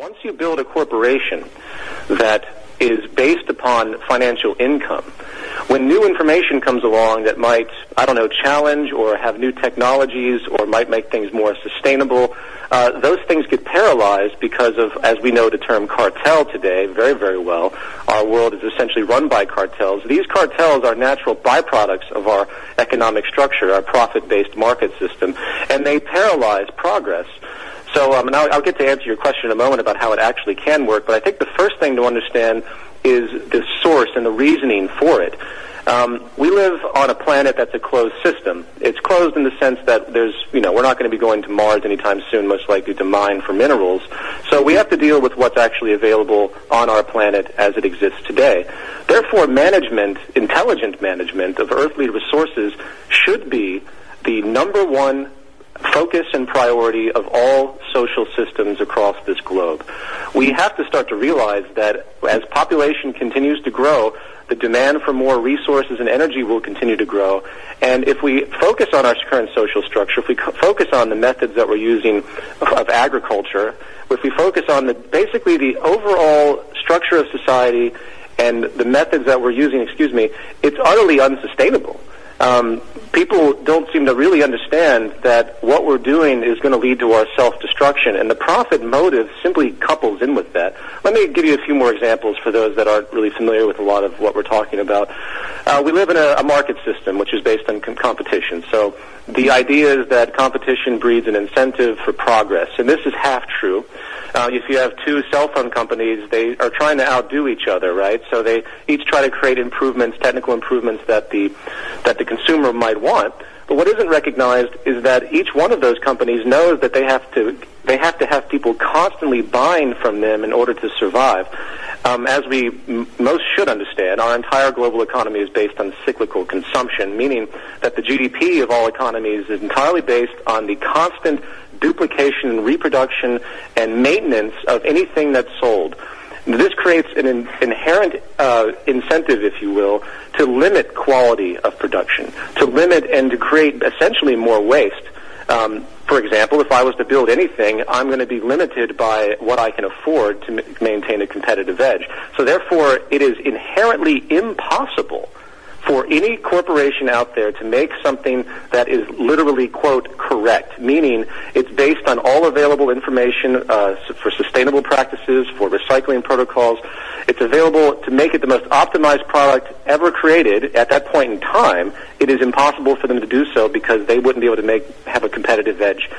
Once you build a corporation that is based upon financial income, when new information comes along that might, challenge or have new technologies or might make things more sustainable, those things get paralyzed because of, as we know the term cartel today very, very well, our world is essentially run by cartels. These cartels are natural byproducts of our economic structure, our profit-based market system, and they paralyze progress. So I'll get to answer your question in a moment about how it actually can work, but I think the first thing to understand is the source and the reasoning for it. We live on a planet that's a closed system. It's closed in the sense that we're not going to be going to Mars anytime soon, most likely to mine for minerals. So we have to deal with what's actually available on our planet as it exists today. Therefore, intelligent management of earthly resources should be the number one focus and priority of all social systems across this globe. We have to start to realize that as population continues to grow, the demand for more resources and energy will continue to grow. And if we focus on our current social structure, if we focus on the methods that we're using of agriculture, if we focus on basically the overall structure of society and the methods that we're using, it's utterly unsustainable. People don't seem to really understand that what we're doing is going to lead to our self-destruction, and the profit motive simply couples in with that. Let me give you a few more examples for those that aren't really familiar with a lot of what we're talking about. We live in a market system which is based on competition. So the idea is that competition breeds an incentive for progress, and this is half true. If you have two cell phone companies, they are trying to outdo each other, right? So they each try to create improvements, technical improvements that the consumer might want. But what isn't recognized is that each one of those companies knows that they have to have people constantly buying from them in order to survive. As we most should understand, our entire global economy is based on cyclical consumption, meaning that the GDP of all economies is entirely based on the constant duplication and reproduction and maintenance of anything that's sold. This creates an inherent incentive, if you will, to limit quality of production, to limit and to create essentially more waste. For example, if I was to build anything, I'm going to be limited by what I can afford to maintain a competitive edge. So therefore, it is inherently impossible for any corporation out there to make something that is literally, quote, correct, meaning it's based on all available information for sustainable practices, for recycling protocols. It's available to make it the most optimized product ever created. At that point in time, it is impossible for them to do so because they wouldn't be able to have a competitive edge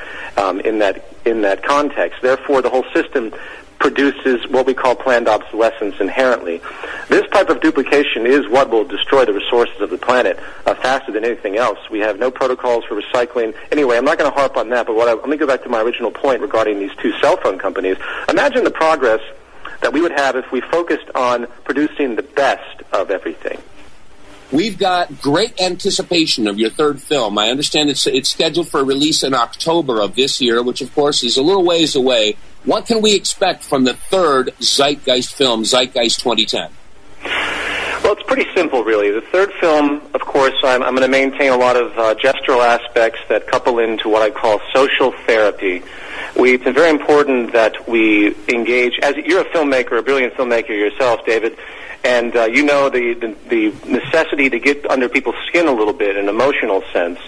in that context. Therefore, the whole system produces what we call planned obsolescence inherently. This type of duplication is what will destroy the resources of the planet faster than anything else. We have no protocols for recycling. Anyway, I'm not going to harp on that, but let me go back to my original point regarding these two cell phone companies. Imagine the progress that we would have if we focused on producing the best of everything. We've got great anticipation of your third film. I understand it's scheduled for release in October of this year, which, of course, is a little ways away. What can we expect from the third Zeitgeist film, Zeitgeist 2010? Well, it's pretty simple, really. The third film, of course, I'm going to maintain a lot of gestural aspects that couple into what I call social therapy. It's very important that we engage. As you're a filmmaker, a brilliant filmmaker yourself, David, and you know the necessity to get under people's skin a little bit in an emotional sense.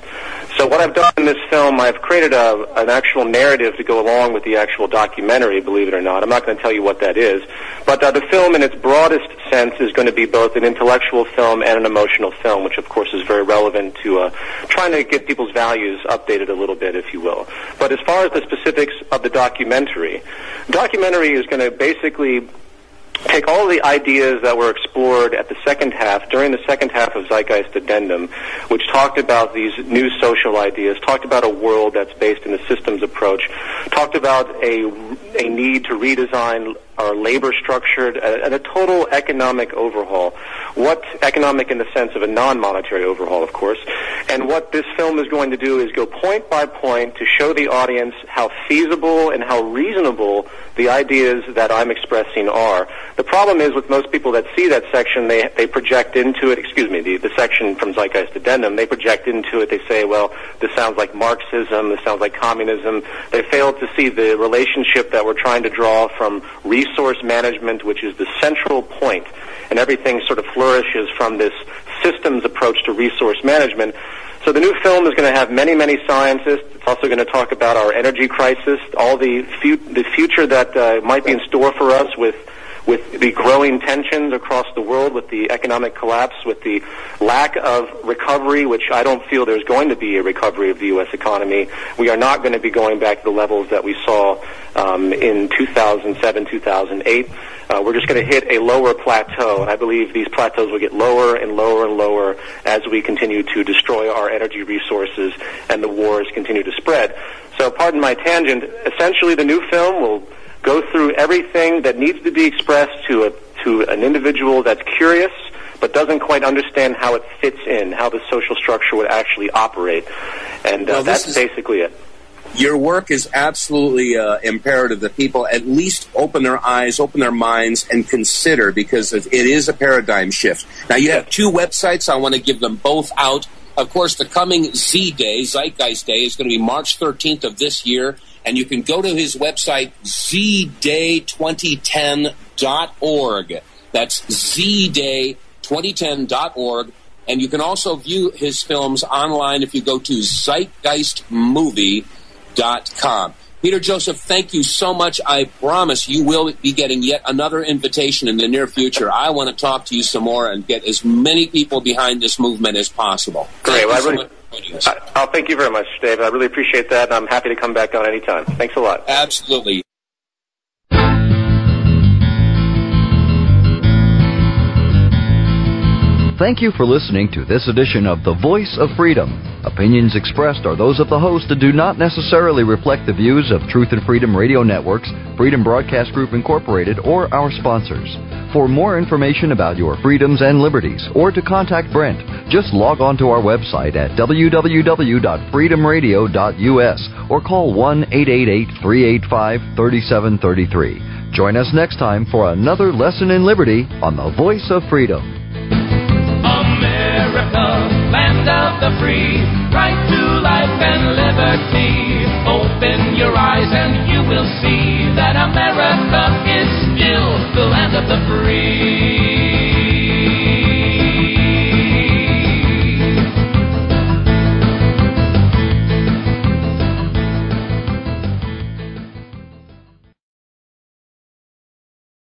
So what I've done in this film, I've created an actual narrative to go along with the actual documentary, believe it or not. I'm not going to tell you what that is. But the film in its broadest sense is going to be both an intellectual film and an emotional film, which of course is very relevant to trying to get people's values updated a little bit, if you will. But as far as the specifics of the documentary is going to basically take all the ideas that were explored at the second half, during the second half of Zeitgeist Addendum, which talked about these new social ideas, talked about a world that's based in a systems approach, talked about a need to redesign our labor structured, and a total economic overhaul. What economic in the sense of a non-monetary overhaul, of course. And what this film is going to do is go point by point to show the audience how feasible and how reasonable the ideas that I'm expressing are. The problem is with most people that see that section, they project into it, the section from Zeitgeist Addendum, they project into it, they say, well, this sounds like Marxism, this sounds like communism. They fail to see the relationship that we're trying to draw from resource management, which is the central point, and everything sort of flourishes from this systems approach to resource management. So the new film is going to have many, many scientists. It's also going to talk about our energy crisis, all the future that might be in store for us with the growing tensions across the world, with the economic collapse, with the lack of recovery, which I don't feel there's going to be a recovery of the U.S. economy. We are not going to be going back to the levels that we saw in 2007, 2008. We're just going to hit a lower plateau, and I believe these plateaus will get lower and lower and lower as we continue to destroy our energy resources and the wars continue to spread. So, pardon my tangent, essentially the new film will go through everything that needs to be expressed to an individual that's curious but doesn't quite understand how it fits in, how the social structure would actually operate. And that's basically it. Your work is absolutely imperative that people at least open their eyes, open their minds, and consider, because it is a paradigm shift. Now, you have two websites. I want to give them both out. Of course, the coming Z-Day, Zeitgeist Day, is going to be March 13th of this year, and you can go to his website, zday2010.org. That's zday2010.org. And you can also view his films online if you go to zeitgeistmovie.com. Peter Joseph, thank you so much. I promise you will be getting yet another invitation in the near future. I want to talk to you some more and get as many people behind this movement as possible. Great. Well, I'll thank you very much, Dave. I really appreciate that, and I'm happy to come back on anytime. Thanks a lot. Absolutely. Thank you for listening to this edition of The Voice of Freedom. Opinions expressed are those of the host and do not necessarily reflect the views of Truth and Freedom Radio Networks, Freedom Broadcast Group Incorporated, or our sponsors. For more information about your freedoms and liberties, or to contact Brent, just log on to our website at www.freedomradio.us or call 1-888-385-3733. Join us next time for another lesson in liberty on The Voice of Freedom. America, land of the free, right to life and liberty. Open your eyes and you will see that America is still the land of the free.